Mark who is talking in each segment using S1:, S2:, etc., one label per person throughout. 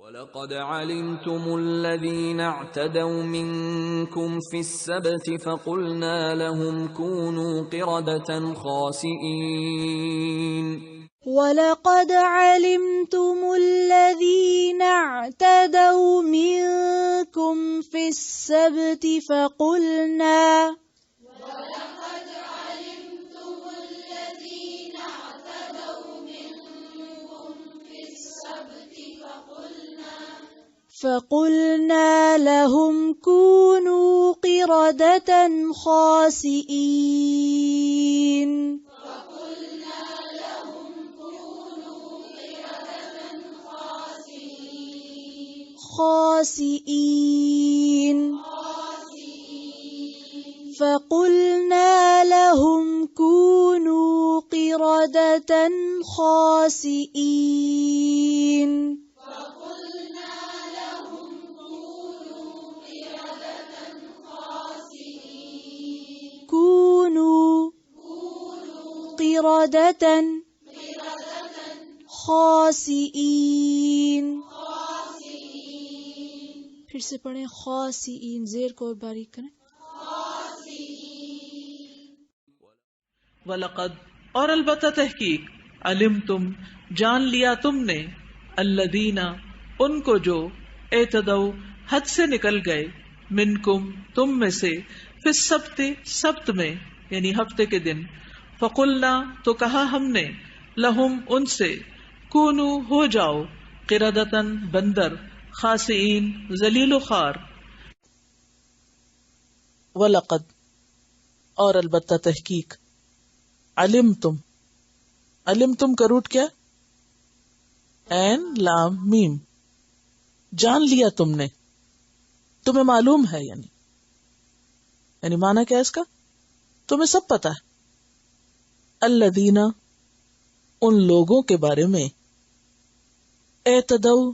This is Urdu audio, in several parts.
S1: وَلَقَدْ عَلِمْتُمُ الَّذِينَ اعْتَدَوْا مِنكُمْ فِي السَّبْتِ فَقُلْنَا لَهُمْ كُونُوا قِرَدَةً خَاسِئِينَ
S2: وَلَقَدْ عَلِمْتُمُ الَّذِينَ اعْتَدَوْا مِنكُمْ فِي السَّبْتِ فَقُلْنَا لهم كونوا قردة خاسئين فقلنا لهم كونوا قردة خاسئين كونوا قردة خاسئين. پھر سے پڑھیں خاسئین، زیر کو اور باریک کریں.
S3: وَلَقَدْ اور البتہ تحقیق علمتم جان لیا تم نے الذین ان کو جو اعتدوا حد سے نکل گئے منکم تم میں سے فی السبت سبت میں یعنی ہفتے کے دن فقلنا تو کہا ہم نے لہم ان سے کونو ہو جاؤ قردتن بندر خاسئین ذلیل و خوار. وَلَقَدْ اور البتہ تحقیق علمتم کا روٹ کیا؟ عین لام میم. جان لیا تم نے، تمہیں معلوم ہے، یعنی معنی کیا اس کا؟ تمہیں سب پتا ہے. الذین ان لوگوں کے بارے میں اعتدوا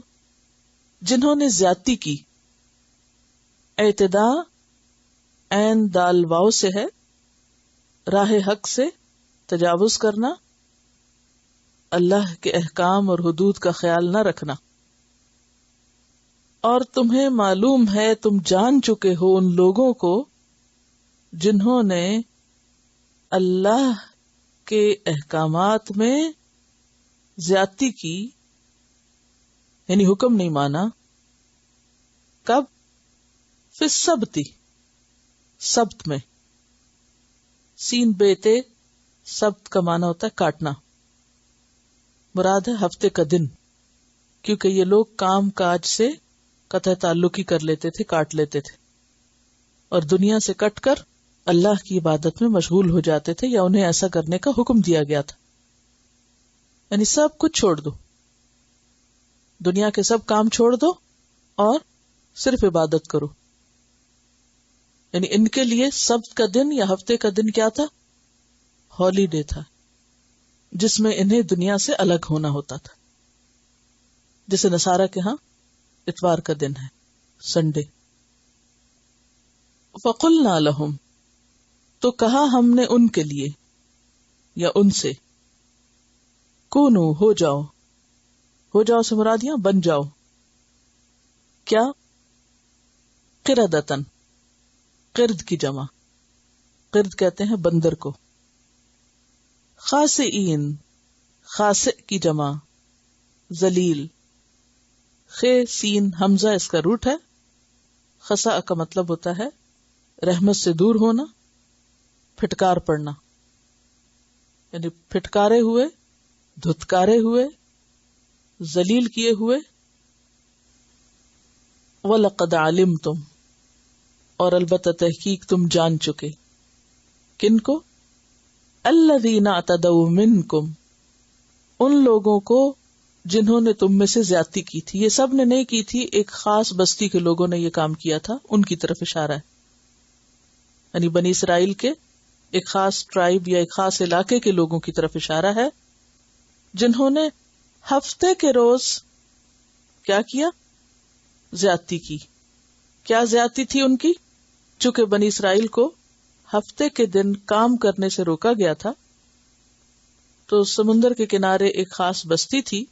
S3: جنہوں نے زیادتی کی. اعتداء عین دال واو سے ہے، راہ حق سے تجاوز کرنا، اللہ کے احکام اور حدود کا خیال نہ رکھنا. اور تمہیں معلوم ہے، تم جان چکے ہو ان لوگوں کو جنہوں نے اللہ کے احکامات میں زیادتی کی، یعنی حکم نہیں مانا. کب؟ فی السبت، سبت میں. سین بیتے سبت کا معنی ہوتا ہے کاٹنا، مراد ہے ہفتے کا دن، کیونکہ یہ لوگ کام کاج سے قطع تعلق ہی کر لیتے تھے، کاٹ لیتے تھے، اور دنیا سے کٹ کر اللہ کی عبادت میں مشغول ہو جاتے تھے، یا انہیں ایسا کرنے کا حکم دیا گیا تھا. یعنی سب کچھ چھوڑ دو، دنیا کے سب کام چھوڑ دو اور صرف عبادت کرو. یعنی ان کے لیے سبت کا دن یا ہفتے کا دن کیا تھا؟ ہالی ڈے تھا، جس میں انہیں دنیا سے الگ ہونا ہوتا تھا، جسے نصارہ کے ہاں اتوار کا دن ہے، سنڈے. فَقُلْنَا لَهُمْ تو کہا ہم نے ان کے لیے یا ان سے کونو ہو جاؤ سے مراد یہاں بن جاؤ. کیا؟ قردتن، قرد کی جمع، قرد کہتے ہیں بندر کو. خاسئین، خاسئ کی جمع ذلیل. خے سین حمزہ اس کا روٹ ہے. خسا کا مطلب ہوتا ہے رحمت سے دور ہونا، پھٹکار پڑنا، یعنی پھٹکارے ہوئے، دھتکارے ہوئے، ذلیل کیے ہوئے. وَلَقَدْ عَلِمْتُمْ اور البتہ تحقیق تم جان چکے. کن کو؟ الذین اعتدوا منکم ان لوگوں کو جنہوں نے تم میں سے زیادتی کی تھی. یہ سب نے نہیں کی تھی، ایک خاص بستی کے لوگوں نے یہ کام کیا تھا، ان کی طرف اشارہ ہے. یعنی بنی اسرائیل کے ایک خاص ٹرائب یا ایک خاص علاقے کے لوگوں کی طرف اشارہ ہے، جنہوں نے ہفتے کے روز کیا کیا؟ زیادتی کی. کیا زیادتی تھی ان کی؟ چونکہ بنی اسرائیل کو ہفتے کے دن کام کرنے سے روکا گیا تھا، تو سمندر کے کنارے ایک خاص بستی تھی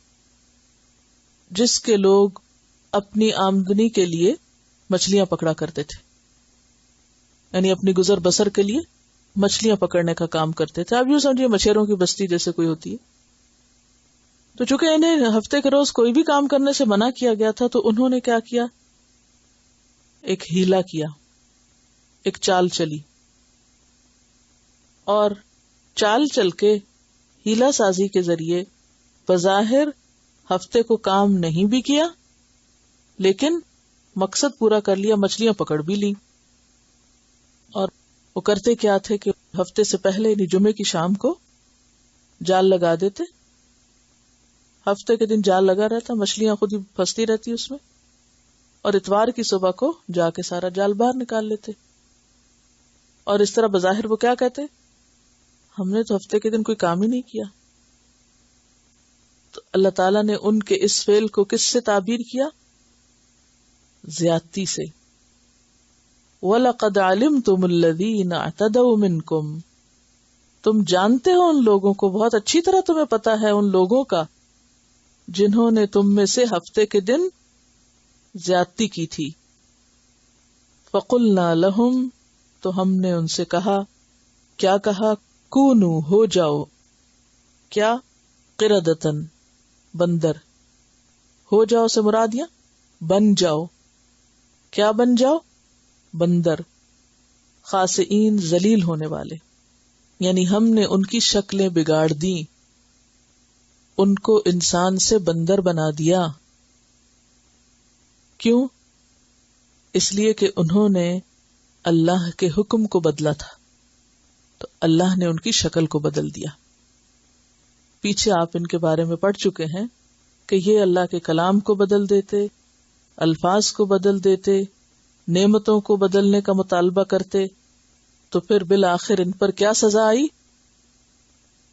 S3: جس کے لوگ اپنی آمدنی کے لیے مچھلیاں پکڑا کرتے تھے، یعنی اپنی گزر بسر کے لیے مچھلیاں پکڑنے کا کام کرتے تھے. آپ یوں سمجھیے مچھروں کی بستی جیسے کوئی ہوتی ہے. تو چونکہ انہیں ہفتے کے روز کوئی بھی کام کرنے سے منع کیا گیا تھا، تو انہوں نے کیا کیا، ایک ہیلا کیا، ایک چال چلی، اور چال چل کے ہیلا سازی کے ذریعے بظاہر ہفتے کو کام نہیں بھی کیا، لیکن مقصد پورا کر لیا، مچھلیاں پکڑ بھی لی. اور وہ کرتے کیا تھے کہ ہفتے سے پہلے یعنی جمعے کی شام کو جال لگا دیتے. ہفتے کے دن جال لگا رہتا، مچھلیاں خود ہی پھنستی رہتی اس میں، اور اتوار کی صبح کو جا کے سارا جال باہر نکال لیتے. اور اس طرح بظاہر وہ کیا کہتے، ہم نے تو ہفتے کے دن کوئی کام ہی نہیں کیا. تو اللہ تعالیٰ نے ان کے اس فعل کو کس سے تعبیر کیا، زیادتی سے. وَلَقَدْ عَلِمْتُمُ الَّذِينَ اعْتَدَوْا مِنْكُمْ، تم جانتے ہو ان لوگوں کو، بہت اچھی طرح تمہیں پتا ہے ان لوگوں کا جنہوں نے تم میں سے ہفتے کے دن زیادتی کی تھی. فَقُلْنَا لَهُمْ، تو ہم نے ان سے کہا، کیا کہا، کونو، ہو جاؤ، کیا، قردتن، بندر. ہو جاؤ سے مراد یا بن جاؤ، کیا بن جاؤ، بندر. خاسئین، ذلیل ہونے والے، یعنی ہم نے ان کی شکلیں بگاڑ دی، ان کو انسان سے بندر بنا دیا. کیوں؟ اس لیے کہ انہوں نے اللہ کے حکم کو بدلا تھا، تو اللہ نے ان کی شکل کو بدل دیا. پیچھے آپ ان کے بارے میں پڑھ چکے ہیں کہ یہ اللہ کے کلام کو بدل دیتے، الفاظ کو بدل دیتے، نعمتوں کو بدلنے کا مطالبہ کرتے. تو پھر بالآخر ان پر کیا سزا آئی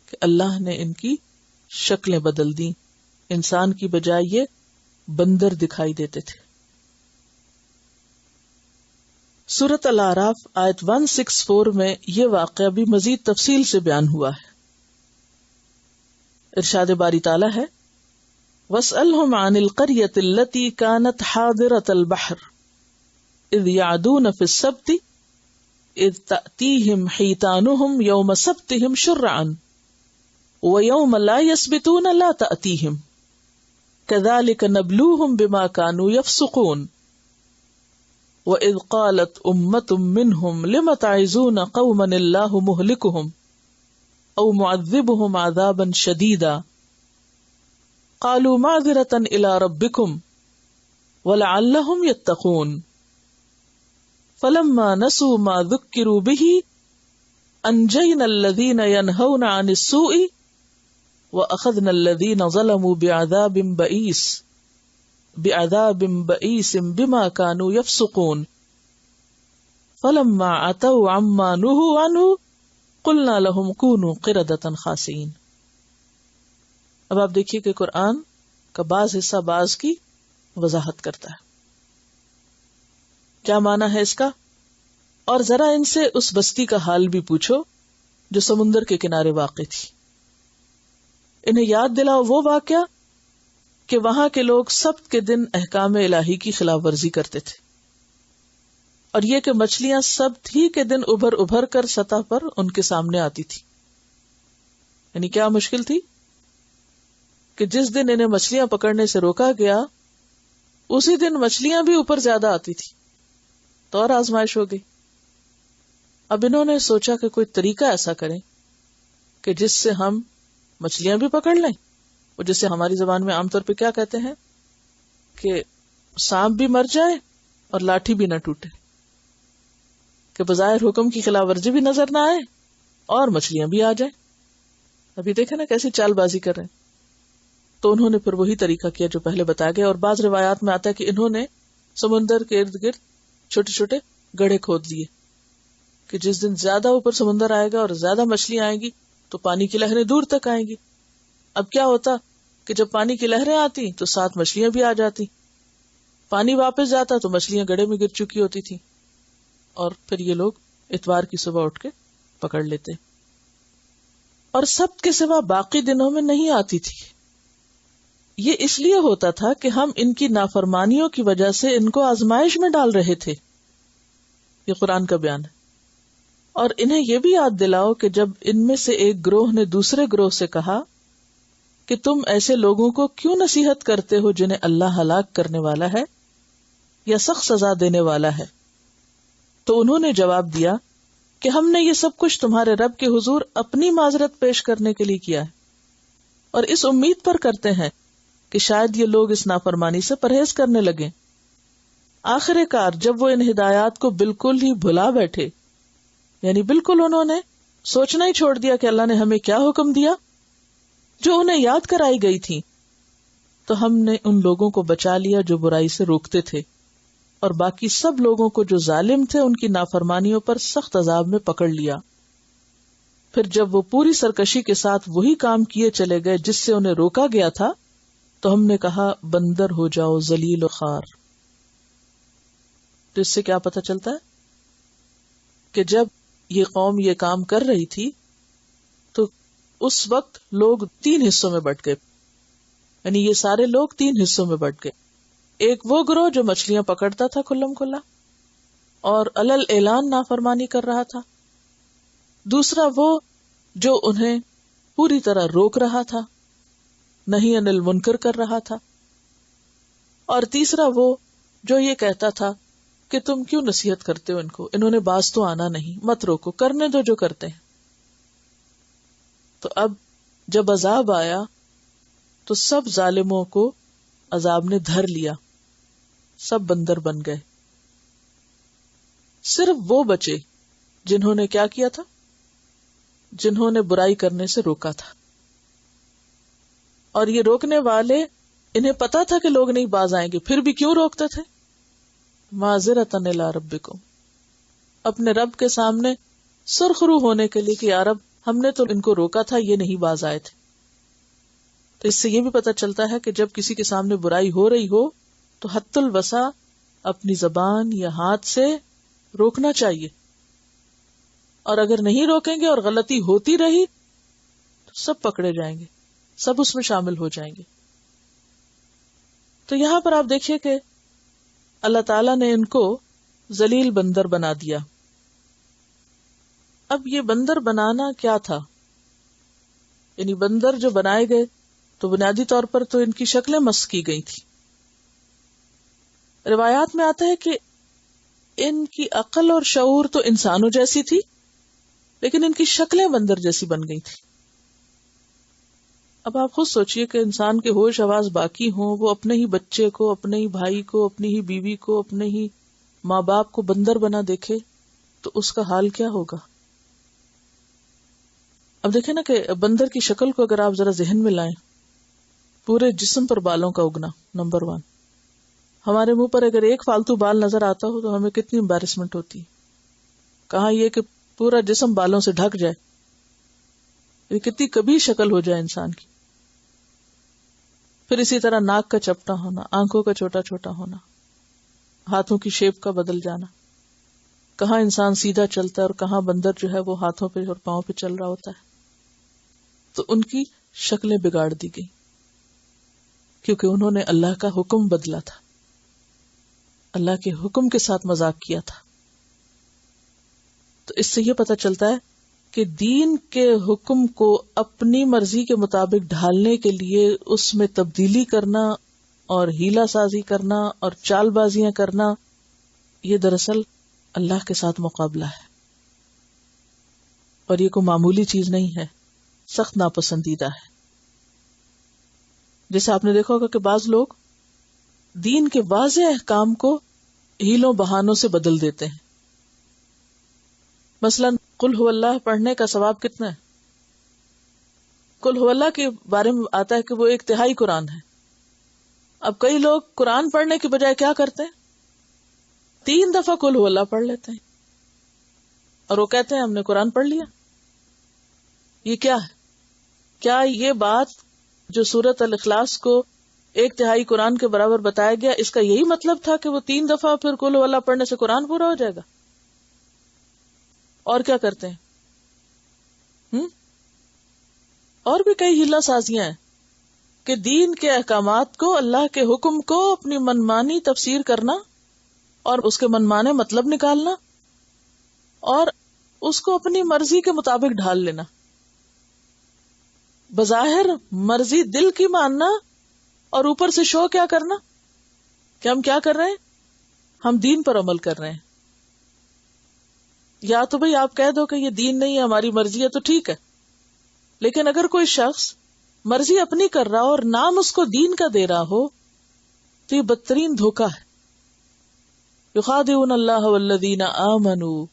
S3: کہ اللہ نے ان کی شکلیں بدل دیں، انسان کی بجائے یہ بندر دکھائی دیتے تھے. سورۃ الاعراف آیت 164 میں یہ واقعہ بھی مزید تفصیل سے بیان ہوا ہے. ارشاد باری تعالیٰ ہے، وَاسْأَلْهُمْ عَنِ الْقَرْيَةِ الَّتِي كَانَتْ حَاضِرَةَ الْبَحْرِ إِذْ يَعْدُونَ فِي السَّبْتِ إِذْ تَأْتِيهِمْ حِيتَانُهُمْ يَوْمَ سَبْتِهِمْ شُرَّعًا وَيَوْمَ لَا يَسْبِتُونَ لَا تَأْتِيهِمْ كَذَلِكَ نَبْلُوهُمْ بِمَا كَانُوا يَفْسُقُونَ وَإِذْ قَالَتْ أُمَّةٌ مِّنْهُمْ لِمَ تَعِظُونَ قَوْمًا اللَّهُ مُهْلِكُهُمْ أَوْ مُعَذِّبُهُمْ عَذَابًا شَدِيدًا قَالُوا مَعْذِرَةً إِلَىٰ رَبِّكُمْ وَلَعَلَّهُمْ يَتَّقُونَ فَلَمَّا نَسُوا مَا ذُكِّرُوا بِهِ أَنْجَيْنَا الَّذِينَ يَنْهَوْنَ عَنِ السُّوءِ وَأَخَذْنَا الَّذِينَ ظَلَمُوا بِعَذَابٍ بَئِيسٍ بِمَا كَانُوا يَفْسُقُونَ فَلَمَّا عَتَوْا عَمَّا نُهُوا عَنْهُ قُلْنَا لَهُمْ كُونُوا قِرَدَةً خَاسِئِينَ. اب آپ دیکھیے کہ قرآن کا بعض حصہ بعض کی وضاحت کرتا ہے. کیا معنی ہے اس کا؟ اور ذرا ان سے اس بستی کا حال بھی پوچھو جو سمندر کے کنارے واقع تھی. انہیں یاد دلاؤ وہ واقعہ کہ وہاں کے لوگ سبت کے دن احکام الہی کی خلاف ورزی کرتے تھے، اور یہ کہ مچھلیاں سبت ہی کے دن ابھر کر سطح پر ان کے سامنے آتی تھی. یعنی کیا مشکل تھی کہ جس دن انہیں مچھلیاں پکڑنے سے روکا گیا اسی دن مچھلیاں بھی اوپر زیادہ آتی تھی، تو اور آزمائش ہو گئی. اب انہوں نے سوچا کہ کوئی طریقہ ایسا کریں کہ جس سے ہم مچھلیاں بھی پکڑ لیں، اور جسے ہماری زبان میں عام طور پہ کیا کہتے ہیں کہ سانپ بھی مر جائے اور لاٹھی بھی نہ ٹوٹے، کہ بظاہر حکم کی خلاف ورزی بھی نظر نہ آئے اور مچھلیاں بھی آ جائیں. ابھی دیکھیں نا کیسی چال بازی کر رہے ہیں. تو انہوں نے پھر وہی طریقہ کیا جو پہلے بتایا گیا، اور بعض روایات میں آتا ہے کہ انہوں نے سمندر کے ارد گرد چھوٹے چھوٹے گڑھے کھود لیے کہ جس دن زیادہ اوپر سمندر آئے گا اور زیادہ مچھلیاں آئیں گی تو پانی کی لہریں دور تک آئیں گی. اب کیا ہوتا کہ جب پانی کی لہریں آتی تو ساتھ مچھلیاں بھی آ جاتی، پانی واپس جاتا تو مچھلیاں گڑھے میں گر چکی ہوتی تھی، اور پھر یہ لوگ اتوار کی صبح اٹھ کے پکڑ لیتے. اور سبت کے سوا باقی دنوں میں نہیں آتی تھی. یہ اس لیے ہوتا تھا کہ ہم ان کی نافرمانیوں کی وجہ سے ان کو آزمائش میں ڈال رہے تھے. یہ قرآن کا بیان ہے. اور انہیں یہ بھی یاد دلاؤ کہ جب ان میں سے ایک گروہ نے دوسرے گروہ سے کہا کہ تم ایسے لوگوں کو کیوں نصیحت کرتے ہو جنہیں اللہ ہلاک کرنے والا ہے یا سخت سزا دینے والا ہے، تو انہوں نے جواب دیا کہ ہم نے یہ سب کچھ تمہارے رب کے حضور اپنی معذرت پیش کرنے کے لیے کیا ہے، اور اس امید پر کرتے ہیں کہ شاید یہ لوگ اس نافرمانی سے پرہیز کرنے لگیں. آخر کار جب وہ ان ہدایات کو بالکل ہی بھلا بیٹھے، یعنی بالکل انہوں نے سوچنا ہی چھوڑ دیا کہ اللہ نے ہمیں کیا حکم دیا، جو انہیں یاد کرائی گئی تھی، تو ہم نے ان لوگوں کو بچا لیا جو برائی سے روکتے تھے، اور باقی سب لوگوں کو جو ظالم تھے ان کی نافرمانیوں پر سخت عذاب میں پکڑ لیا. پھر جب وہ پوری سرکشی کے ساتھ وہی کام کیے چلے گئے جس سے انہیں روکا گیا تھا، تو ہم نے کہا بندر ہو جاؤ ذلیل و خوار. تو اس سے کیا پتہ چلتا ہے کہ جب یہ قوم یہ کام کر رہی تھی تو اس وقت لوگ 3 حصوں میں بٹ گئے، یعنی یہ سارے لوگ 3 حصوں میں بٹ گئے. ایک وہ گروہ جو مچھلیاں پکڑتا تھا کھلم کھلا اور علل اعلان نافرمانی کر رہا تھا، دوسرا وہ جو انہیں پوری طرح روک رہا تھا، نہی عن المنکر کر رہا تھا، اور تیسرا وہ جو یہ کہتا تھا کہ تم کیوں نصیحت کرتے ہو ان کو، انہوں نے باز تو آنا نہیں، مت روکو، کرنے دو جو کرتے ہیں. تو اب جب عذاب آیا تو سب ظالموں کو عذاب نے دھر لیا، سب بندر بن گئے. صرف وہ بچے جنہوں نے کیا کیا تھا، جنہوں نے برائی کرنے سے روکا تھا. اور یہ روکنے والے، انہیں پتا تھا کہ لوگ نہیں باز آئیں گے، پھر بھی کیوں روکتے تھے؟ معذرتاً الی ربکم، اپنے رب کے سامنے سرخرو ہونے کے لیے کہ یا رب ہم نے تو ان کو روکا تھا، یہ نہیں باز آئے تھے. تو اس سے یہ بھی پتا چلتا ہے کہ جب کسی کے سامنے برائی ہو رہی ہو تو حد الوسع اپنی زبان یا ہاتھ سے روکنا چاہیے، اور اگر نہیں روکیں گے اور غلطی ہوتی رہی تو سب پکڑے جائیں گے، سب اس میں شامل ہو جائیں گے. تو یہاں پر آپ دیکھیے کہ اللہ تعالیٰ نے ان کو ذلیل بندر بنا دیا. اب یہ بندر بنانا کیا تھا؟ یعنی بندر جو بنائے گئے تو بنیادی طور پر تو ان کی شکلیں مسخ کی گئی تھی. روایات میں آتا ہے کہ ان کی عقل اور شعور تو انسانوں جیسی تھی، لیکن ان کی شکلیں بندر جیسی بن گئی تھی. اب آپ خود سوچئے کہ انسان کے ہوش حواس باقی ہوں، وہ اپنے ہی بچے کو، اپنے ہی بھائی کو، اپنی ہی بیوی کو، اپنے ہی ماں باپ کو بندر بنا دیکھے تو اس کا حال کیا ہوگا؟ اب دیکھیں نا کہ بندر کی شکل کو اگر آپ ذرا ذہن میں لائیں، پورے جسم پر بالوں کا اگنا، نمبر 1. ہمارے منہ پر اگر ایک فالتو بال نظر آتا ہو تو ہمیں کتنی امبیرسمنٹ ہوتی ہے، کہاں یہ کہ پورا جسم بالوں سے ڈھک جائے، یہ کتنی کبھی شکل ہو جائے انسان کی. پھر اسی طرح ناک کا چپٹا ہونا، آنکھوں کا چھوٹا چھوٹا ہونا، ہاتھوں کی شیپ کا بدل جانا، کہاں انسان سیدھا چلتا ہے اور کہاں بندر جو ہے وہ ہاتھوں پہ اور پاؤں پہ چل رہا ہوتا ہے. تو ان کی شکلیں بگاڑ دی گئی کیونکہ انہوں نے اللہ کا حکم بدلا تھا، اللہ کے حکم کے ساتھ مذاق کیا تھا. تو اس سے یہ پتہ چلتا ہے کہ دین کے حکم کو اپنی مرضی کے مطابق ڈھالنے کے لیے اس میں تبدیلی کرنا اور ہیلا سازی کرنا اور چال بازیاں کرنا، یہ دراصل اللہ کے ساتھ مقابلہ ہے، اور یہ کوئی معمولی چیز نہیں ہے، سخت ناپسندیدہ ہے. جیسے آپ نے دیکھا ہوگا کہ بعض لوگ دین کے واضح احکام کو ہیلوں بہانوں سے بدل دیتے ہیں. مثلاً قل هو اللہ پڑھنے کا ثواب کتنا ہے؟ قل هو اللہ کے بارے میں آتا ہے کہ وہ ایک تہائی قرآن ہے. اب کئی لوگ قرآن پڑھنے کی بجائے کیا کرتے ہیں؟ 3 دفعہ قل هو اللہ پڑھ لیتے ہیں اور وہ کہتے ہیں ہم نے قرآن پڑھ لیا. یہ کیا ہے؟ کیا یہ بات جو سورۃ الاخلاص کو 1/3 قرآن کے برابر بتایا گیا، اس کا یہی مطلب تھا کہ وہ 3 دفعہ پھر قل هو اللہ پڑھنے سے قرآن پورا ہو جائے گا؟ اور کیا کرتے ہیں؟ اور بھی کئی ہیلا سازیاں ہیں کہ دین کے احکامات کو، اللہ کے حکم کو اپنی منمانی تفسیر کرنا اور اس کے منمانے مطلب نکالنا اور اس کو اپنی مرضی کے مطابق ڈھال لینا. بظاہر مرضی دل کی ماننا اور اوپر سے شو کیا کرنا کہ ہم کیا کر رہے ہیں، ہم دین پر عمل کر رہے ہیں. یا تو بھئی آپ کہہ دو کہ یہ دین نہیں ہے، ہماری مرضی ہے، تو ٹھیک ہے. لیکن اگر کوئی شخص مرضی اپنی کر رہا ہو اور نام اس کو دین کا دے رہا ہو تو یہ بدترین دھوکہ ہے. یخادعون اللہ والذین آمنوا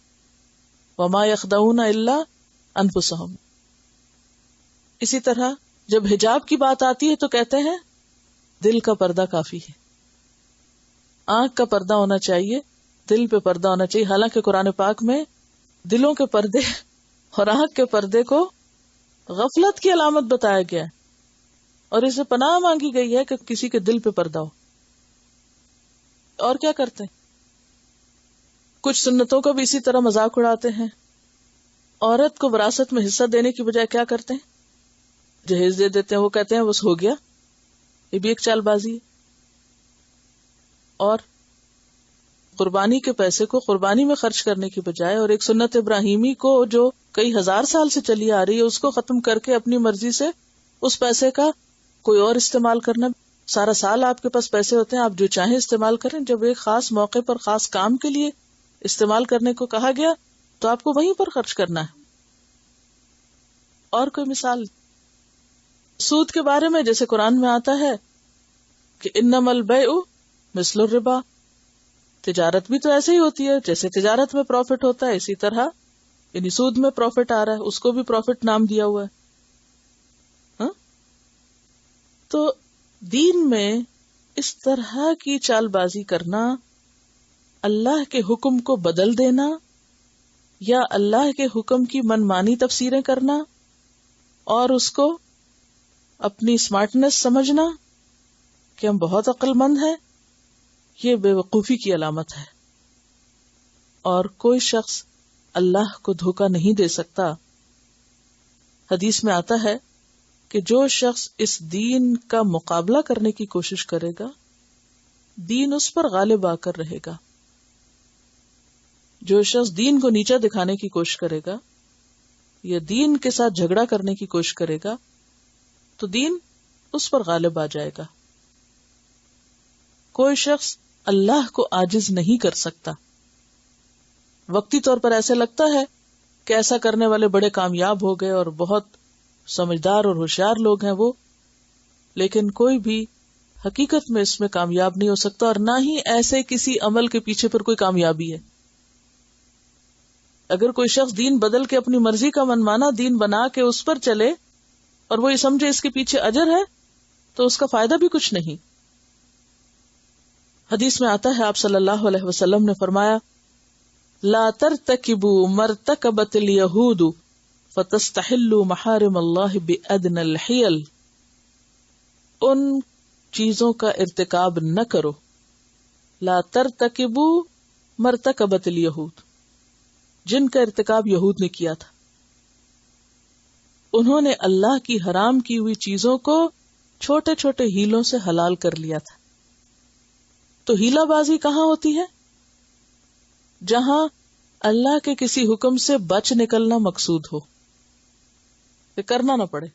S3: وما یخدعون الا انفسہم. اسی طرح جب حجاب کی بات آتی ہے تو کہتے ہیں دل کا پردہ کافی ہے. آنکھ کا پردہ ہونا چاہیے، دل پہ پردہ ہونا چاہیے. حالانکہ قرآن پاک میں دلوں کے پردے اور آنکھ کے پردے کو غفلت کی علامت بتایا گیا ہے اور اسے پناہ مانگی گئی ہے کہ کسی کے دل پہ پردہ ہو. اور کیا کرتے ہیں؟ کچھ سنتوں کو بھی اسی طرح مذاق اڑاتے ہیں. عورت کو وراثت میں حصہ دینے کی بجائے کیا کرتے ہیں؟ جہیز دے دیتے ہیں. وہ کہتے ہیں بس ہو گیا. یہ بھی ایک چال بازی ہے. اور قربانی کے پیسے کو قربانی میں خرچ کرنے کی بجائے اور ایک سنت ابراہیمی کو جو کئی ہزار سال سے چلی آ رہی ہے اس کو ختم کر کے اپنی مرضی سے اس پیسے کا کوئی اور استعمال کرنا. سارا سال آپ کے پاس پیسے ہوتے ہیں، آپ جو چاہیں استعمال کریں. جب ایک خاص موقع پر خاص کام کے لیے استعمال کرنے کو کہا گیا تو آپ کو وہیں پر خرچ کرنا ہے. اور کوئی مثال سود کے بارے میں جیسے قرآن میں آتا ہے کہ انما البیع مثل الربا. تجارت بھی تو ایسے ہی ہوتی ہے، جیسے تجارت میں پروفٹ ہوتا ہے اسی طرح یعنی سود میں پروفٹ آ رہا ہے، اس کو بھی پروفٹ نام دیا ہوا ہے. ہاں؟ تو دین میں اس طرح کی چال بازی کرنا، اللہ کے حکم کو بدل دینا یا اللہ کے حکم کی منمانی تفسیریں کرنا اور اس کو اپنی اسمارٹنس سمجھنا کہ ہم بہت عقل مند ہیں، یہ بے وقوفی کی علامت ہے. اور کوئی شخص اللہ کو دھوکہ نہیں دے سکتا. حدیث میں آتا ہے کہ جو شخص اس دین کا مقابلہ کرنے کی کوشش کرے گا دین اس پر غالب آ کر رہے گا. جو شخص دین کو نیچا دکھانے کی کوشش کرے گا یا دین کے ساتھ جھگڑا کرنے کی کوشش کرے گا تو دین اس پر غالب آ جائے گا. کوئی شخص اللہ کو عاجز نہیں کر سکتا. وقتی طور پر ایسے لگتا ہے کہ ایسا کرنے والے بڑے کامیاب ہو گئے اور بہت سمجھدار اور ہوشیار لوگ ہیں وہ، لیکن کوئی بھی حقیقت میں اس میں کامیاب نہیں ہو سکتا اور نہ ہی ایسے کسی عمل کے پیچھے پر کوئی کامیابی ہے. اگر کوئی شخص دین بدل کے اپنی مرضی کا منمانا دین بنا کے اس پر چلے اور وہ یہ سمجھے اس کے پیچھے اجر ہے تو اس کا فائدہ بھی کچھ نہیں. حدیث میں آتا ہے آپ صلی اللہ علیہ وسلم نے فرمایا لا ترتکبوا مرتکبت الیہود فتستحلوا محارم اللہ بأدنى الحیل. ان چیزوں کا ارتکاب نہ کرو. لا ترتکبوا مرتکبت الیہود، جن کا ارتکاب یہود نے کیا تھا. انہوں نے اللہ کی حرام کی ہوئی چیزوں کو چھوٹے چھوٹے ہیلوں سے حلال کر لیا تھا. تو ہیلا بازی کہاں ہوتی ہے؟ جہاں اللہ کے کسی حکم سے بچ نکلنا مقصود ہو، کہ کرنا نہ پڑے.